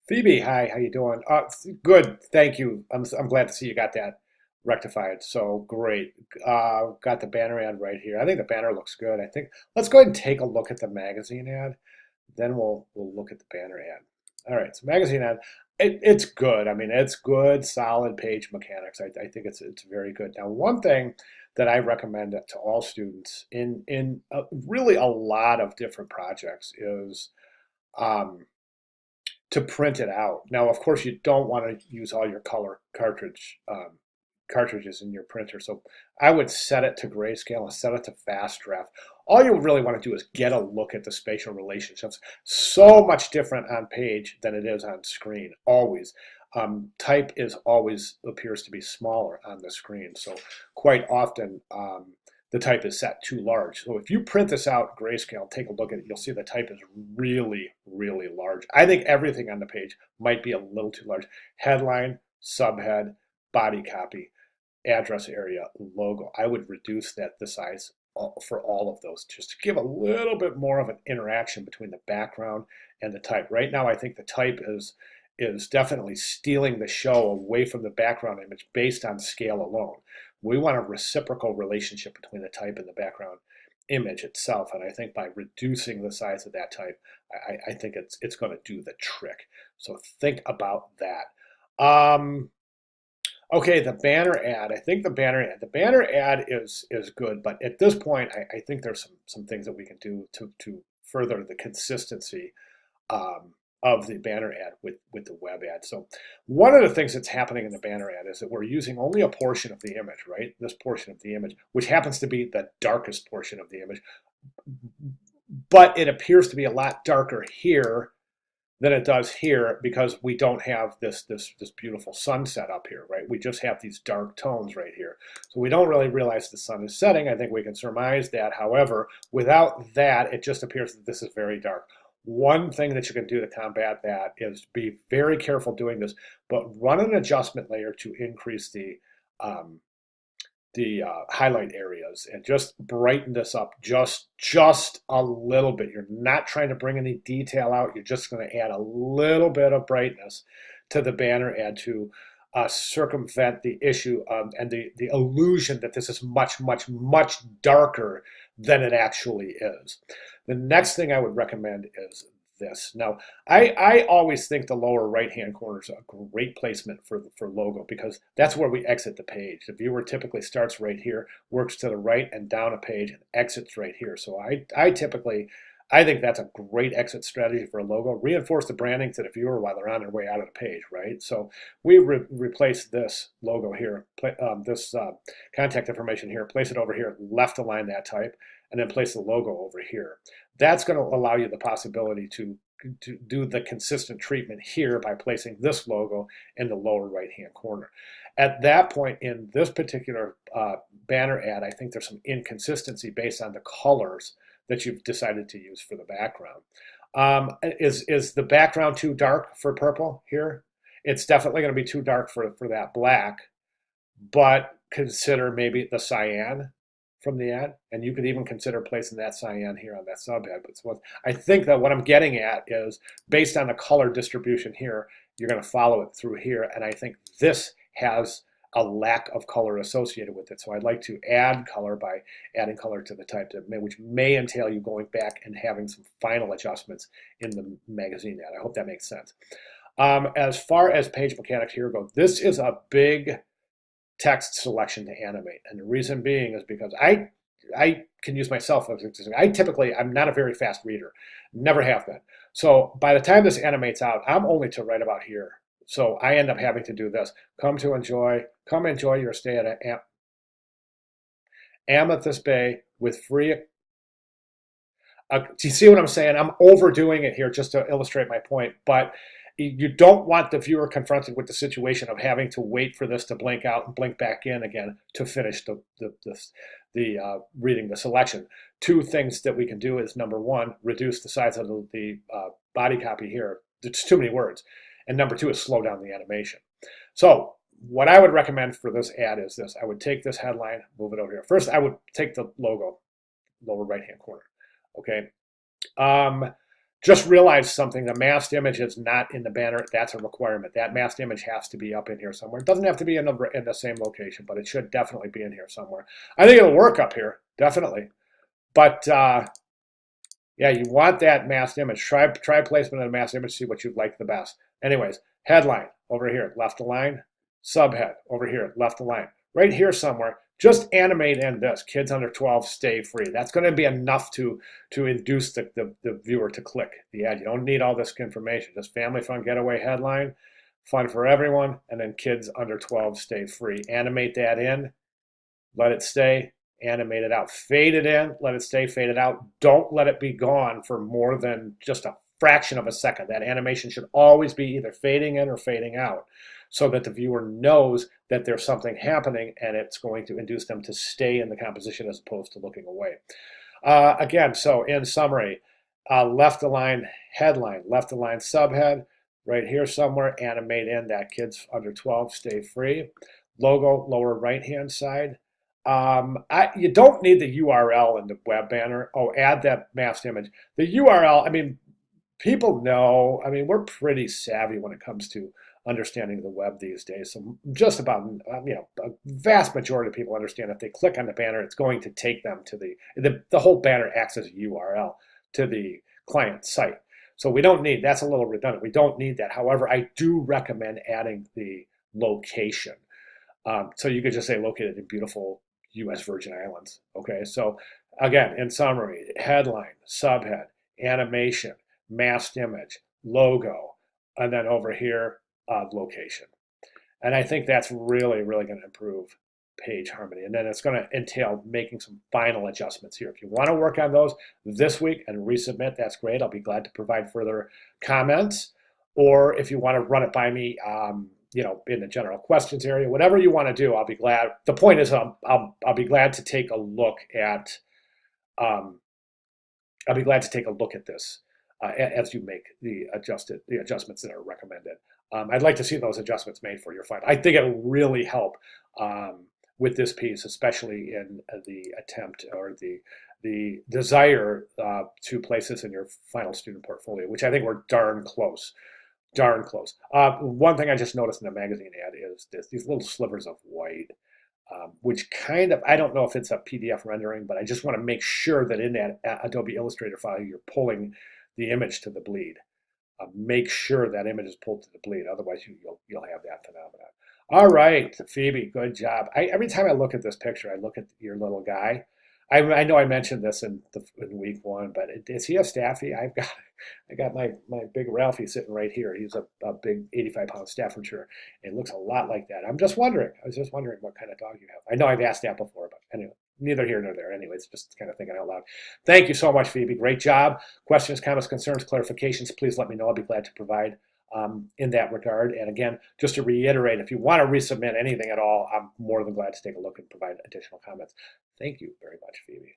Phoebe, hi, how you doing? Good, thank you. I'm glad to see you got that rectified. So great. Got the banner ad right here. I think the banner looks good. I think let's go ahead and take a look at the magazine ad. Then we'll look at the banner ad. All right, so magazine ad, it's good. I mean, it's good, solid page mechanics. I think it's very good. Now, one thing that I recommend to all students in really a lot of different projects is um, to print it out. Now, of course, you don't want to use all your color cartridges in your printer. So I would set it to grayscale and set it to fast draft. All you really want to do is get a look at the spatial relationships. So much different on page than it is on screen, always. Type is always appears to be smaller on the screen. So quite often, the type is set too large. So if you print this out grayscale, take a look at it, you'll see the type is really, really large. I think everything on the page might be a little too large. Headline, subhead, body copy, address area, logo. I would reduce the size for all of those just to give a little bit more of an interaction between the background and the type. Right now, I think the type is definitely stealing the show away from the background image based on scale alone. We want a reciprocal relationship between the type and the background image itself. And I think by reducing the size of that type, I think it's going to do the trick. So think about that. Okay, the banner ad. I think the banner ad is good, but at this point, I think there's some things that we can do to further the consistency of the banner ad with the web ad. So one of the things that's happening in the banner ad is that we're using only a portion of the image, right? This portion of the image, which happens to be the darkest portion of the image, but it appears to be a lot darker here than it does here because we don't have this beautiful sunset up here, right? We just have these dark tones right here. So we don't really realize the sun is setting. I think we can surmise that. However, without that, it just appears that this is very dark. One thing that you can do to combat that is be very careful doing this, but run an adjustment layer to increase um, the highlight areas and just brighten this up just a little bit. You're not trying to bring any detail out. You're just going to add a little bit of brightness to the banner ad to circumvent the issue and the illusion that this is much darker than it actually is. The next thing I would recommend is this. Now, I always think the lower right-hand corner is a great placement for logo because that's where we exit the page. The viewer typically starts right here, works to the right and down a page, and exits right here. So I think that's a great exit strategy for a logo. Reinforce the branding to the viewer while they're on their way out of the page, right? So we replace this logo here, this contact information here, place it over here, left align that type, and then place the logo over here. That's going to allow you the possibility to do the consistent treatment here by placing this logo in the lower right-hand corner. At that point in this particular banner ad, I think there's some inconsistency based on the colors that you've decided to use for the background. Is the background too dark for purple here? It's definitely going to be too dark for that black, but consider maybe the cyan from the ad, and you could even consider placing that cyan here on that subhead. But so I think that what I'm getting at is based on the color distribution here, you're going to follow it through here, and I think this has a lack of color associated with it. So I'd like to add color by adding color to the type, which may entail you going back and having some final adjustments in the magazine ad. I hope that makes sense. As far as page mechanics here go, this is a big text selection to animate. And the reason being is because I can use myself as an example. I'm not a very fast reader, never have been. So by the time this animates out, I'm only to right about here. So I end up having to do this. Come enjoy your stay at Amethyst Bay with free. Do you see what I'm saying? I'm overdoing it here just to illustrate my point, but you don't want the viewer confronted with the situation of having to wait for this to blink out and blink back in again to finish the reading the selection. Two things that we can do is number one, reduce the size of the body copy here. It's too many words. And number two is slow down the animation. So what I would recommend for this ad is this. I would take this headline, move it over here. First, I would take the logo, lower right-hand corner. Okay. Just realize something. The masked image is not in the banner. That's a requirement. That masked image has to be up in here somewhere. It doesn't have to be in the same location, but it should definitely be in here somewhere. I think it'll work up here, definitely. But yeah, you want that masked image. Try placement of the masked image, see what you like the best. Anyways, headline over here, left align. Subhead over here, left align. Right here somewhere, just animate in this. Kids under 12 stay free. That's going to be enough to induce the viewer to click the ad. You don't need all this information. Just family fun getaway headline, fun for everyone, and then kids under 12 stay free. Animate that in, let it stay, animate it out. Fade it in, let it stay, fade it out. Don't let it be gone for more than just a fraction of a second. That animation should always be either fading in or fading out so that the viewer knows that there's something happening and it's going to induce them to stay in the composition as opposed to looking away. Again, so in summary, left align headline, left align subhead, right here somewhere, animate in that kids under 12 stay free. Logo, lower right-hand side. You don't need the URL in the web banner. Oh, add that masked image. The URL, I mean, people know, I mean, we're pretty savvy when it comes to understanding the web these days. So just about, a vast majority of people understand if they click on the banner, it's going to take them to the whole banner acts as a URL to the client site. So we don't need, that's a little redundant. We don't need that. However, I do recommend adding the location. So you could just say located in beautiful U.S. Virgin Islands. Okay, so again, in summary, headline, subhead, animation, masked image, logo, and then over here, location. And I think that's really, really going to improve page harmony. And then it's going to entail making some final adjustments here. If you want to work on those this week and resubmit, that's great. I'll be glad to provide further comments. Or if you want to run it by me, in the general questions area, whatever you want to do, I'll be glad. The point is, I'll be glad to take a look at. I'll be glad to take a look at this as you make the adjustments that are recommended. I'd like to see those adjustments made for your file. I think it'll really help with this piece, especially in the attempt or the desire to place this in your final student portfolio, which I think we're darn close. Darn close. One thing I just noticed in the magazine ad is these little slivers of white, which kind of, I don't know if it's a PDF rendering, but I just want to make sure that in that Adobe Illustrator file, you're pulling the image to the bleed. Make sure that image is pulled to the bleed. Otherwise, you'll have that phenomenon. All right, Phoebe, good job. Every time I look at this picture, I look at your little guy. I know I mentioned this in week one, but is he a staffy? I got my big Ralphie sitting right here. He's a big 85-pound Staffordshire. It looks a lot like that. I was just wondering what kind of dog you have. I know I've asked that before, but anyway, neither here nor there. Anyways, just kind of thinking out loud. Thank you so much, Phoebe. Great job. Questions, comments, concerns, clarifications, please let me know. I'll be glad to provide in that regard. And again, just to reiterate, if you want to resubmit anything at all, I'm more than glad to take a look and provide additional comments. Thank you very much, Phoebe.